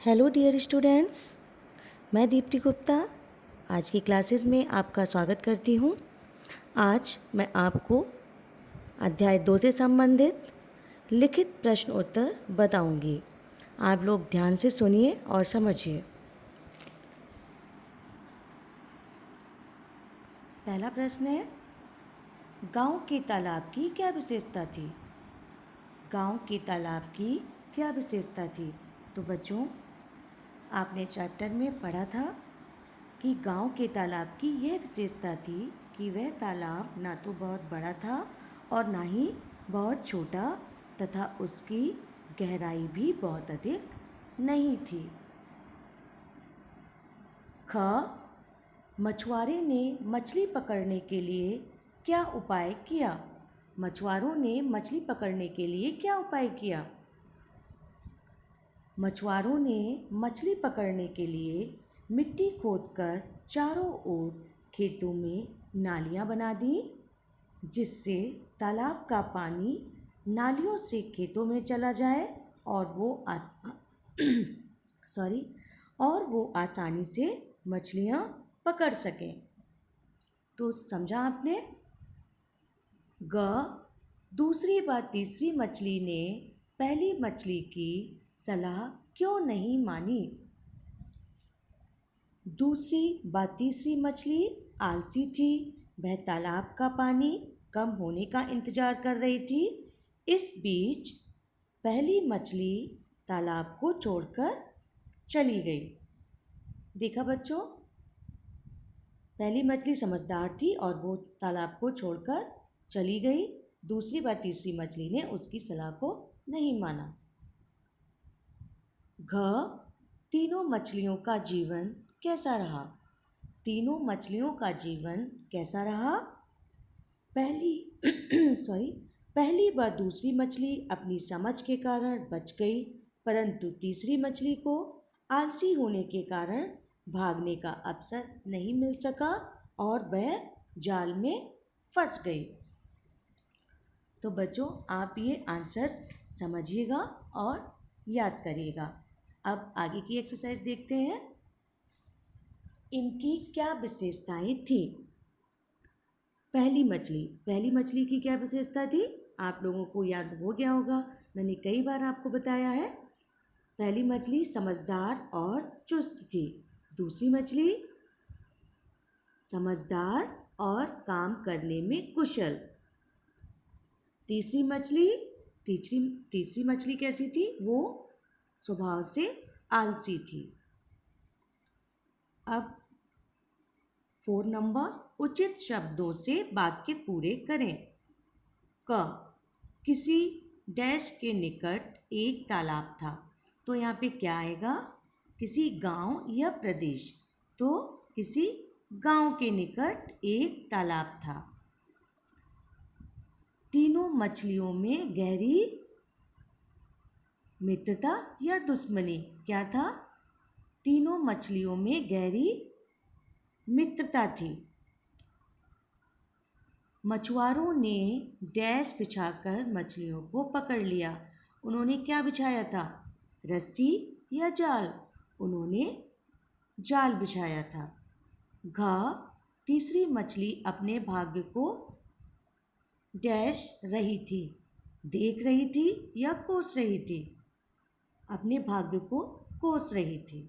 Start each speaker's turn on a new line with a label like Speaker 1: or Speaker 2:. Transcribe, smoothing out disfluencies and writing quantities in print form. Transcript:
Speaker 1: Hello dear students, मैं दीप्ति गुप्ता आज की क्लासेस में आपका स्वागत करती हूँ। आज मैं आपको अध्याय 2 से संबंधित लिखित प्रश्न उत्तर बताऊंगी। आप लोग ध्यान से सुनिए और समझिए। पहला प्रश्न है, गांव के तालाब की क्या विशेषता थी? गांव के तालाब की क्या विशेषता थी? तो बच्चों, आपने चैप्टर में पढ़ा था कि गांव के तालाब की यह विशेषता थी कि वह तालाब ना तो बहुत बड़ा था और ना ही बहुत छोटा तथा उसकी गहराई भी बहुत अधिक नहीं थी। ख, मछुआरे ने मछली पकड़ने के लिए क्या उपाय किया? मछुआरों ने मछली पकड़ने के लिए क्या उपाय किया? मछुआरों ने मछली पकड़ने के लिए मिट्टी खोदकर चारों ओर खेतों में नालियां बना दी, जिससे तालाब का पानी नालियों से खेतों में चला जाए और वो आसानी से मछलियां पकड़ सकें। तो समझा आपने? ग, दूसरी व तीसरी मछली ने पहली मछली की सलाह क्यों नहीं मानी? दूसरी व तीसरी मछली आलसी थी। वह तालाब का पानी कम होने का इंतजार कर रही थी। इस बीच पहली मछली तालाब को छोड़कर चली गई। देखा बच्चों, पहली मछली समझदार थी और वो तालाब को छोड़कर चली गई। दूसरी व तीसरी मछली ने उसकी सलाह को नहीं माना। घ, तीनों मछलियों का जीवन कैसा रहा? तीनों मछलियों का जीवन कैसा रहा? पहली व दूसरी मछली अपनी समझ के कारण बच गई, परंतु तीसरी मछली को आलसी होने के कारण भागने का अवसर नहीं मिल सका और वह जाल में फंस गई। तो बच्चों, आप ये आंसर्स समझिएगा और याद करिएगा। अब आगे की एक्सरसाइज देखते हैं। इनकी क्या विशेषताएं थी? पहली मछली की क्या विशेषता थी? आप लोगों को याद हो गया होगा, मैंने कई बार आपको बताया है। पहली मछली समझदार और चुस्त थी। दूसरी मछली समझदार और काम करने में कुशल। तीसरी मछली कैसी थी? वो स्वभाव से आलसी थी। अब 4 नंबर, उचित शब्दों से वाक्य पूरे करें। क, किसी डैश के निकट एक तालाब था। तो यहाँ पे क्या आएगा? किसी गांव या प्रदेश। तो किसी गांव के निकट एक तालाब था। तीनों मछलियों में गहरी मित्रता या दुश्मनी क्या था? तीनों मछलियों में गहरी मित्रता थी। मछुआरों ने डैश बिछाकर मछलियों को पकड़ लिया। उन्होंने क्या बिछाया था? रस्सी या जाल? उन्होंने जाल बिछाया था। घ, तीसरी मछली अपने भाग्य को डैश रही थी, देख रही थी या कोस रही थी? अपने भाग्य को कोस रही थी।